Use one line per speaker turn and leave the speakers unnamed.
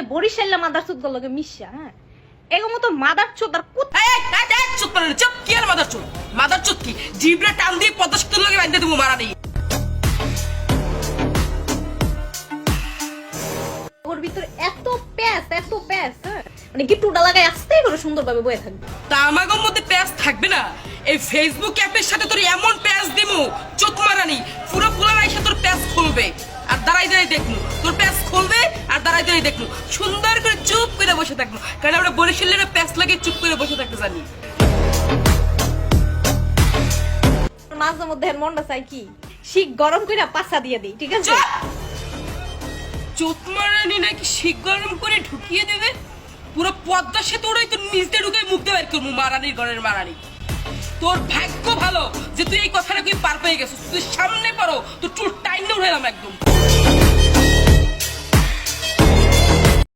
বরিশাল্লা mother চোদ লগে মিশা হ্যাঁ এগো মতো মাদার চোদ আর
এই চুপ করে চুপ কি আর মাদার চোদ কি জিবরা টান দিয়ে পদস্কর লগে বাইন্ধে দেবো মারা নেই
ওর ভিতর এত প্যাস হ্যাঁ মানে গিট্টুটা লাগাই আস্তে করে সুন্দরভাবে বয়ে থাকবে
তা আমাগোর মধ্যে প্যাস থাকবে না এই ফেসবুক অ্যাপের সাথে তোর এমন প্যাস দিমু চোখ মারানি পুরো পুরান এসে তোর প্যাস খুলবে আর দাঁড়াই দেখনু তোর প্যাস খুলবে আর দাঁড়াই দেখনু সুন্দর করে চুপ করে বসে থাকবো কারণ আমরা বরিশালের প্যাস লাগে চুপ করে বসে থাকতে জানি
মাঝে মধ্যে মনটা চাই কি শিক গরম করে পাছা দিয়ে দিই ঠিক আছে
চোখ মারানি নাকি শিক গরম করে ঢুকিয়ে দেবে পুরো পদ্মা সেতুরই তোর নিজে ঢুকে মুখ দিয়ে বের করবো মারানির ঘরের মারানি তোর ভাগ্য ভালো যে তুই এই কথাটা তুই পার পেয়ে গেছিস তুই সামনে পারো তোর চুল টাইম উঠে এলাম একদম